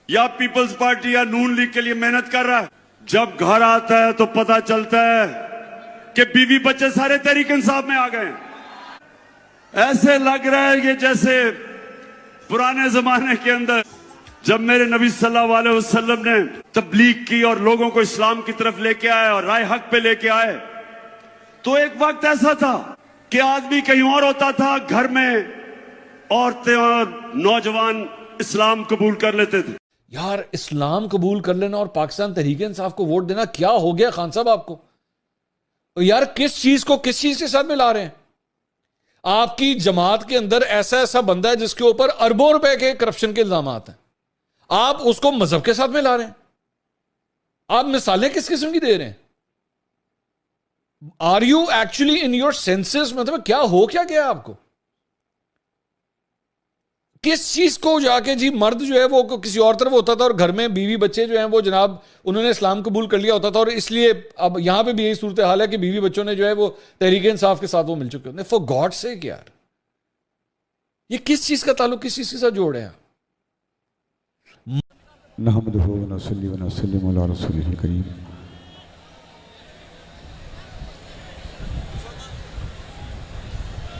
या peoples party या नून league के लिए मेहनत कर रहा है, जब घर आता है तो पता चलता है कि बीवी बच्चे सारे तहरीक इंसाफ में आ गए। ऐसे लग रहा है कि जैसे पुराने जमाने के अंदर जब मेरे नबी सल्लल्लाहु अलैहि वसल्लम ने तबलीग की और लोगों को इस्लाम की तरफ लेके आए और राय हक पे लेके आए, तो एक वक्त ऐसा था कि आदमी कहीं और होता था, घर में औरतें और नौजवान इस्लाम कबूल कर लेते थे। यार इस्लाम कबूल कर लेना और पाकिस्तान तहरीक इंसाफ को वोट देना, क्या हो गया खान साहब आपको? यार किस चीज को किस चीज के साथ मिला रहे हैं? आपकी जमात के अंदर ऐसा ऐसा बंदा है जिसके ऊपर अरबों रुपए के करप्शन के इल्जाम हैं, आप उसको मजहब के साथ मिला रहे हैं। आप मिसालें किस किस्म की दे रहे हैं? Are you actually in your senses? मतलब क्या हो क्या गया आपको? किस चीज को जाके जी मर्द जो है वो किसी और तरफ होता था और घर में बीवी बच्चे जो हैं वो जनाब उन्होंने इस्लाम कबूल कर लिया होता था, और इसलिए अब यहां पे भी यही सूरत हाल है कि बीवी बच्चों ने जो है वो तहरीक इंसाफ के साथ वो मिल चुके होते हैं। फॉर गॉड सेक यार, ये किस चीज का ताल्लुक किस चीज के साथ जोड़ है? नहमदुहु व नसल्ली व नसल्लिमु अला रसूलिल करीम।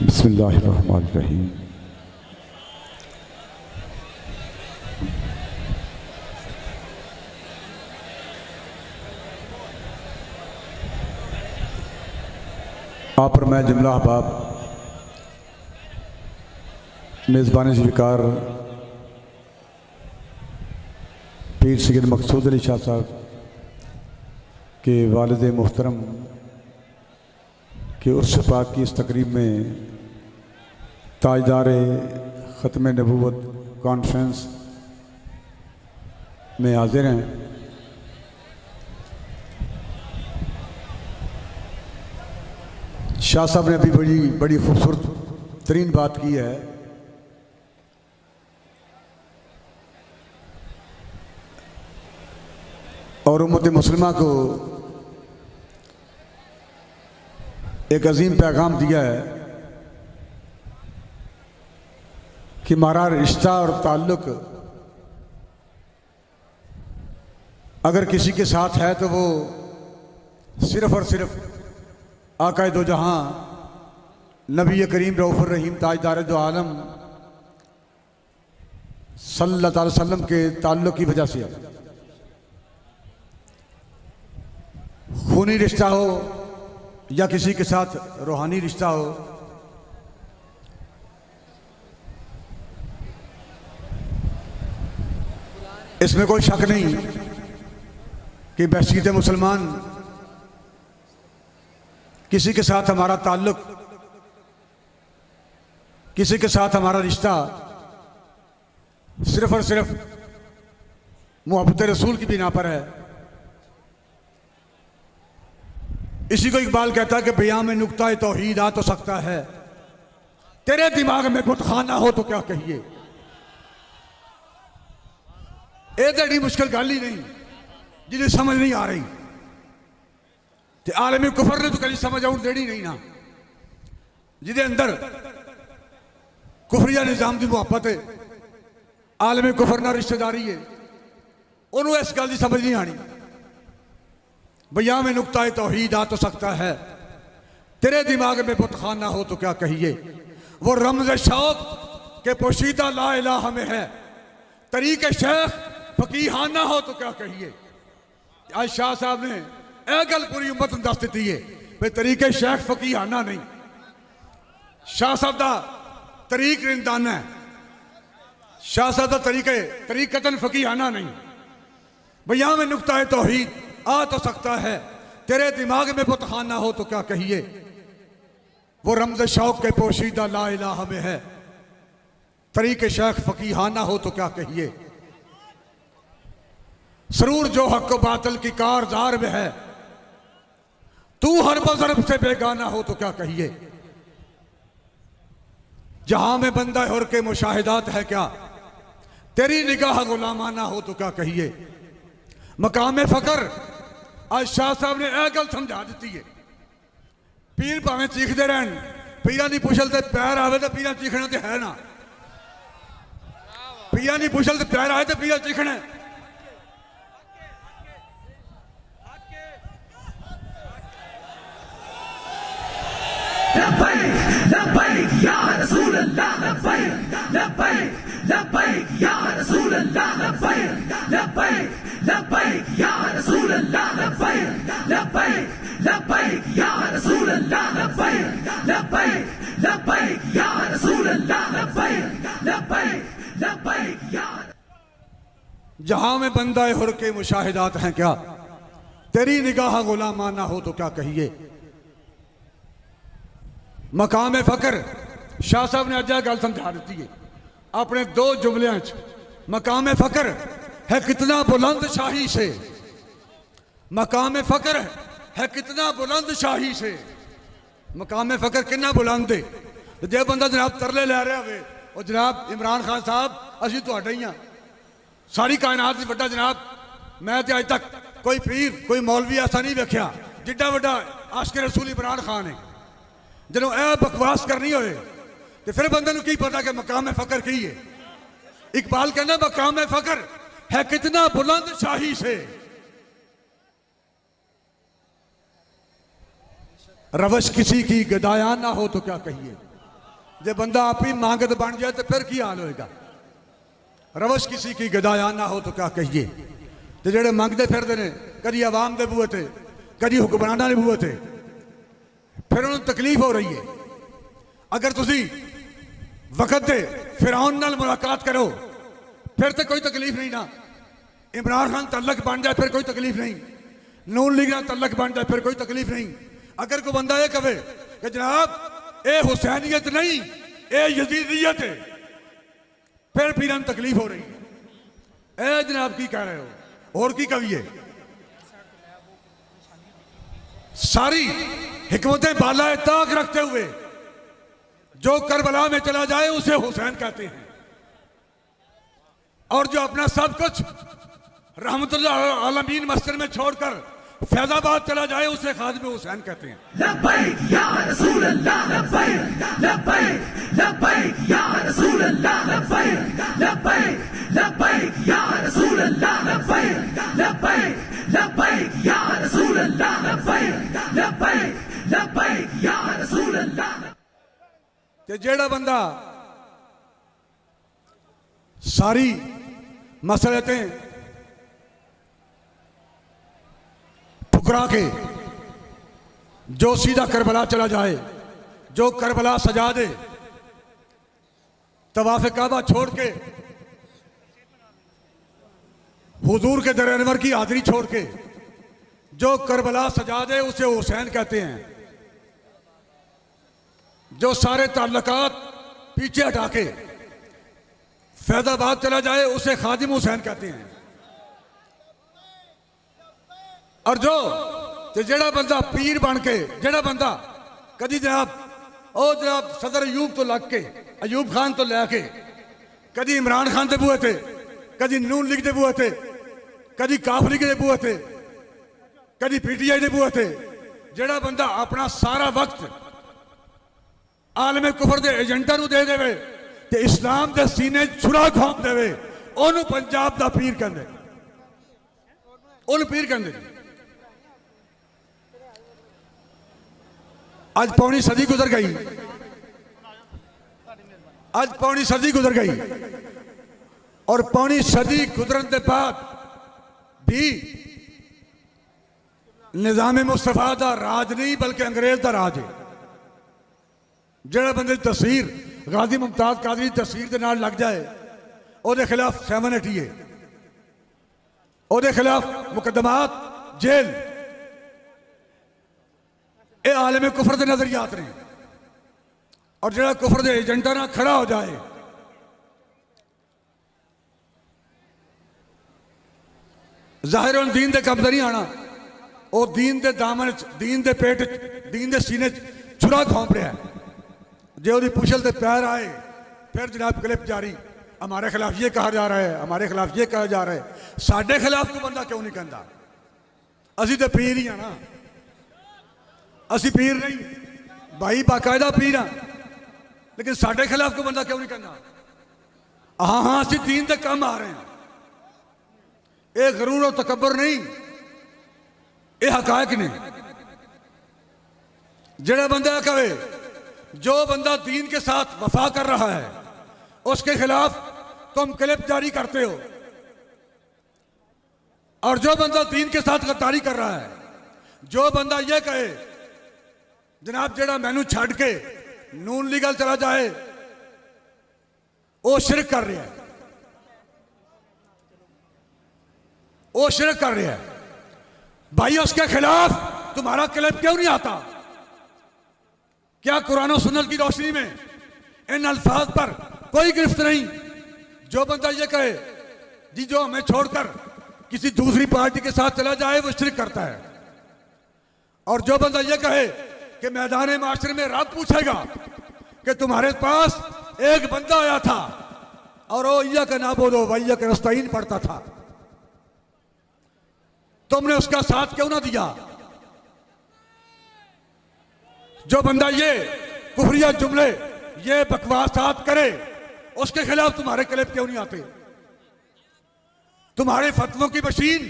बिस्मिल्लाहिर रहमानिर रहीम। आप पर मैं जुमला अहबाब मेज़बान ज़िक्र पीर सैयद मकसूद अली शाह साहब के वालिद मुहतरम के उर्स पाक की इस तकरीब में ताजदार ख़त्म नबूवत कॉन्फ्रेंस में हाजिर हैं। शाह साहब ने अभी बड़ी खूबसूरत तरीन बात की है। और उम्मत मुस्लिमा को एक अजीम पैगाम दिया है कि हमारा रिश्ता और ताल्लुक अगर किसी के साथ है तो वो सिर्फ़ और सिर्फ आक़ाए दो जहां नबी करीम रऊफ़ुर रहीम ताजदार दो आलम सल्लल्लाहु अलैहि वसल्लम के ताल्लुक की वजह से है। खूनी रिश्ता हो या किसी के साथ रूहानी रिश्ता हो, इसमें कोई शक नहीं कि बहसीत मुसलमान किसी के साथ हमारा ताल्लुक, किसी के साथ हमारा रिश्ता सिर्फ और सिर्फ मोहब्बत रसूल की बिना पर है। इसी को इकबाल कहता है कि बयां में नुक्ता तौहीद आ तो सकता है, तेरे दिमाग में बुतखाना हो तो क्या कहिए। ये तो मुश्किल गल ही नहीं जिन्हें समझ नहीं आ रही, ते आलमी कुफर ने तो कभी समझ आउट देनी नहीं ना, जिदे अंदर कुफरिया निजाम की मुहब्बत है, आलमी कुफर ना रिश्तेदारी है, उन्होंने इस गल की समझ नहीं आनी। बयां में नुक्ता तौहीद आ तो सकता है, तेरे दिमाग में बुतखाना हो तो क्या कहिए। वो रमज़ शौक के पोशीदा ला इलाहा में है, तरीक़े शेख फकीहाना हो तो क्या कहिए। आज शाह साहब ने यह गल पूरी उम्मत में दस दी है भाई तरीक़े शेख फकीहाना नहीं, शाह साहब का तरीक रिंदाना है, शाह साहब का तरीक़तन फकीहाना नहीं। बयां में नुक्ता तौहीद आ तो सकता है, तेरे दिमाग में बुतखाना हो तो क्या कहिए। वो रमज़ शौक के पोशीदा ला इलाहा में है, तरीक़े शेख फकीहाना हो तो क्या कहिए। सरूर जो हक बातिल की कारजार में है, तू हर बज़र्ब से बेगाना हो तो क्या कहिए। जहां में बंदा हुर के मुशाहिदात है क्या, तेरी निगाह गुलामाना हो तो क्या कहिए। मकाम फ़कर आज शाह साहब ने यह गल समझा दी है, पीर भावें चीखते रहन, पीरां दी पुछल ते पैर आवे तो पीरां चीखना तो है ना, पीरां दी पुछल ते पैर आए तो पीरां चीखना। अल्लाह लब्बैक लब्बैक लब्बैक या रसूल अल्लाह लब्बैक लब्बैक लब्बैक या रसूल अल्लाह लब्बैक लब्बैक लब्बैक या रसूल अल्लाह लब्बैक लब्बैक लब्बैक या रसूल अल्लाह लब्बैक लब्बैक लब्बैक या। जहां में बंदा हुर के मुशाहिदात हैं क्या, तेरी निगाह गुलामाना हो तो क्या कहिए। मकाम फकर शाह साहब ने अज गल समझा दी है अपने दो जुमलियां च। मकाम फकर है कितना बुलंद शाही से, मकाम फकर है कितना बुलंद शाही से। मकाम फकर कितना बुलंद है। जो बंदा जनाब तरले लै रहा हो, और जनाब इमरान खान साहब असी तुहाडे ही हाँ, सारी कायनात वड्डा जनाब। मैं तो अज तक कोई पीर कोई मौलवी ऐसा नहीं वेख्या जिड्डा वड्डा आशिक रसूल इमरान खान है। जो यह बकवास करनी होए तो फिर बंदे नूं की पता कि मकाम फकर की है। इकबाल कहना मकाम फकर है कितना बुलंद शाही से। रवश किसी की गदाया ना हो तो क्या कहिए। जब बंदा आप ही मांगत बन जाए तो फिर की हाल होएगा। रवश किसी की गदाया ना हो तो क्या कहिए। तो जेड़े मंगते फिरते हैं कभी अवाम के बूहे थे कभी हुक्मराना के बूहे थे, फिर उन्हें तकलीफ हो रही है। अगर तुसी वक्त दे फिरौन नाल मुलाकात करो फिर तो कोई तकलीफ नहीं ना। इमरान खान तलक बन जाए फिर कोई तकलीफ नहीं। नून लीग नाल तलक बन जाए फिर कोई तकलीफ नहीं। अगर कोई बंदा ये कहे कि जनाब ये हुसैनियत नहीं ये यजीदियत है, फिर पीरन तकलीफ हो रही है। ए जनाब की कह रहे हो और की कविए। सारी हिकमतें बाला ताक रखते हुए जो करबला में चला जाए उसे हुसैन कहते हैं, और जो अपना सब कुछ रहमतुल्लाह आलमीन मस्जिद में छोड़कर फैजाबाद चला जाए उसे खादिम हुसैन कहते हैं। लब्बैक या रसूल अल्लाह लब्बैक लब्बैक लब्बैक या रसूल अल्लाह लब्बैक लब्बैक लब्बैक या रसूल अल्लाह लब्बैक लब्बैक लब्बैक या रसूल अल्लाह लब्बैक लब्बैक लब्बैक या रसूल अल्लाह। ते जेड़ा बंदा सारी मसलतें ठुकरा के जो सीधा करबला चला जाए, जो करबला सजा दे, तवाफ काबा छोड़ के हुजूर के दर अनवर की हाजिरी छोड़ के जो करबला सजा दे उसे हुसैन कहते हैं। जो सारे ताल्लुकात पीछे हटा के फैजाबाद चला जाए उसे खादिम हुसैन कहते हैं। और जो जेड़ा बंदा पीर बन के जेड़ा बंदा कभी जनाब सदर अयूब तो लग के अयूब खान तो लैके कभी इमरान खान के बूहे थे, कभी नून लीग के बूहे थे, कभी काफ लीग के बूहे थे, कभी पीटीआई के बूहे थे। जेड़ा बंदा अपना सारा वक्त आलमे कुफर के एजेंटा दे देवे ते इस्लाम के सीने छुरा घोंप देवे, ओनू पंजाब का पीर कहते, ओनू पीर कहते। आज पौनी सदी गुजर गई, आज पौनी सदी गुजर गई, और पौनी सदी गुजरन के बाद भी निजाम मुस्तफा का राज नहीं बल्कि अंग्रेज का राज है। जेड़ा बंदे की तस्वीर गाजी मुमताज कादरी तस्वीर के नाल लग जाए ਉਹਦੇ खिलाफ 780 है, ਉਹਦੇ खिलाफ मुकदमात जेल। ये आलमे कुफर के नजरियात ने, और जो कुफर के एजेंटा ना खड़ा हो जाए जाहिर दीन के कब्जा नहीं आना। वो दीन के दामन दीन के पेट दीन के सीने छुरा घोंप रहा है। जो उसकी पुछल से पैर आए फिर जनाब क्लिप जारी, हमारे खिलाफ ये कहा जा रहा है, हमारे खिलाफ ये कहा जा रहा है। साढ़े खिलाफ कोई बंदा क्यों नहीं कहता? असी तो पीर ही हाँ ना, असी पीर नहीं भाई, बाकायदा पीर हाँ, लेकिन साढ़े खिलाफ कोई बंदा क्यों नहीं कहता? हाँ हाँ असी दीन के काम आ रहे हैं। ये गरूर और तकबर नहीं, ये हकायक ने। जेड़ा बंदा कहे जो बंदा दीन के साथ वफा कर रहा है उसके खिलाफ तुम क्लिप जारी करते हो, और जो बंदा दीन के साथ गद्दारी कर रहा है, जो बंदा ये कहे जनाब जेड़ा मैनू छड़ के नून लीगल चला जाए, वो शिरक कर रहा है, वो शिरक कर रहा है। भाई उसके खिलाफ तुम्हारा क्लिप क्यों नहीं आता? क्या कुरान और सुन्नत की रोशनी में इन अल्फाज पर कोई गिरफ्त नहीं? जो बंदा ये कहे जी जो हमें छोड़कर किसी दूसरी पार्टी के साथ चला जाए वो शिरक करता है, और जो बंदा ये कहे कि मैदान माशरे में रब पूछेगा कि तुम्हारे पास एक बंदा आया था और वो इय्या का नाबुदो व इय्या का नस्तईन पढ़ता था, तुमने उसका साथ क्यों ना दिया? जो बंदा ये कुफरिया जुमले, ये बकवासात करे, उसके खिलाफ तुम्हारे क्लिप क्यों नहीं आते? तुम्हारे फतवों की मशीन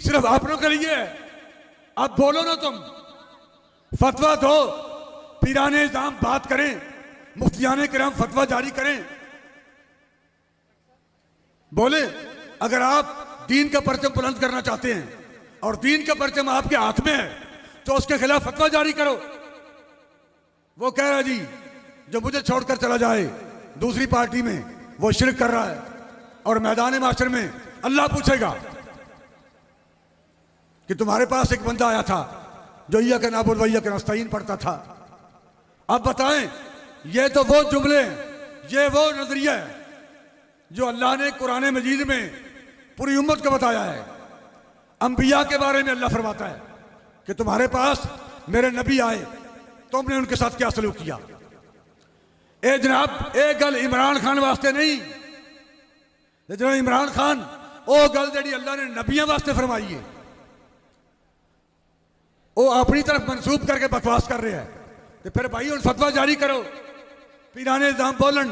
सिर्फ अपनों के लिए है। अब बोलो ना, तुम फतवा दो, पीराने इज़ाम बात करें, मुफ्तियाने किराम फतवा जारी करें, बोले अगर आप दीन का परचम बुलंद करना चाहते हैं और दीन का परचम आपके हाथ में है तो उसके खिलाफ फतवा जारी करो। वो कह रहा है जी जो मुझे छोड़कर चला जाए दूसरी पार्टी में वो शिरक कर रहा है, और मैदान माशर में अल्लाह पूछेगा कि तुम्हारे पास एक बंदा आया था जो इय्या का नाबुद व इय्या का नस्तईन पढ़ता था। अब बताएं, ये तो वो जुमले हैं, ये वो नजरिया है जो अल्लाह ने कुरान मजीद में पूरी उम्मत को बताया है। अंबिया के बारे में अल्लाह फरमाता है कि तुम्हारे पास मेरे नबी आए, तुमने उनके साथ क्या सलूक किया? ए जनाब, एक गल इमरान खान वास्ते नहीं, जनाब इमरान खान वो गल जी अल्लाह ने नबियों वास्ते फरमाई है, वो अपनी तरफ मंसूब करके बकवास कर रहे हैं। तो फिर भाई उन फतवा जारी करो, पीराने इज़ाम बोलन,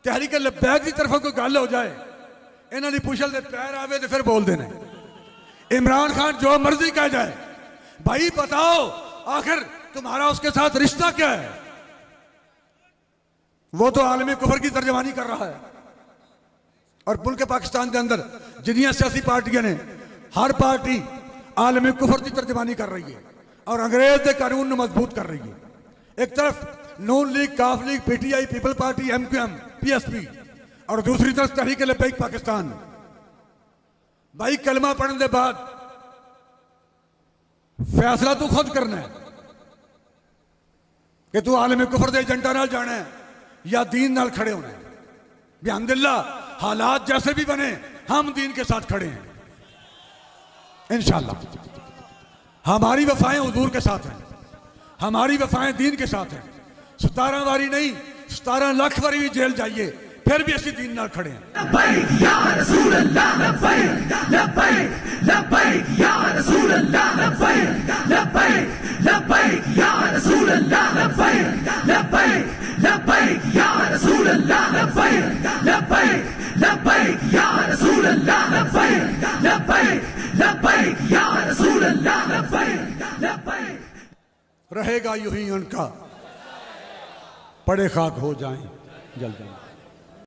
तहरीक लब्बैक की तरफों कोई गल हो जाए, इन्हों की पुछल के पैर आवे तो फिर बोल देना। इमरान खान जो मर्जी कह जाए, भाई बताओ आखिर तुम्हारा उसके साथ रिश्ता क्या है? वो तो आलमी कुफर की तर्जमानी कर रहा है, और मुल्क पाकिस्तान के अंदर जितनी सियासी पार्टियां ने, हर पार्टी आलमी कुफर की तर्जमानी कर रही है और अंग्रेज के कानून को मजबूत कर रही है। एक तरफ Noon league, Qaaf league, PTI, people party, MQM, PSP, और दूसरी तरफ तहरीक लब्बैक पाकिस्तान। भाई कलमा पढ़ने के बाद फैसला तू खुद करना है कि तू आलमी कुफर के एजेंटा नाल जाना है या दीन नाल खड़े होना है। बिहम्दिल्लाह हालात जैसे भी बने हम दीन के साथ खड़े हैं इंशाअल्लाह। हमारी वफाएं हुजूर के साथ हैं, हमारी वफाएं दीन के साथ हैं। 17 बारी नहीं 17 लाख बारी भी जेल जाइए फिर भी ऐसी दीन नाल खड़े हैं। लब्बैक या रसूल अल्लाह, लब्बैक लब्बैक लब्बैक या रसूल अल्लाह, लब्बैक लब्बैक लब्बैक या रसूल अल्लाह, लब्बैक लब्बैक लब्बैक या रसूल अल्लाह, लब्बैक लब्बैक लब्बैक या रसूल अल्लाह, लब्बैक लब्बैक लब्बैक या रसूल अल्लाह, लब्बैक लब्बैक। रहेगा यूं ही उनका, पड़े खाक हो जाएं जल जाएं।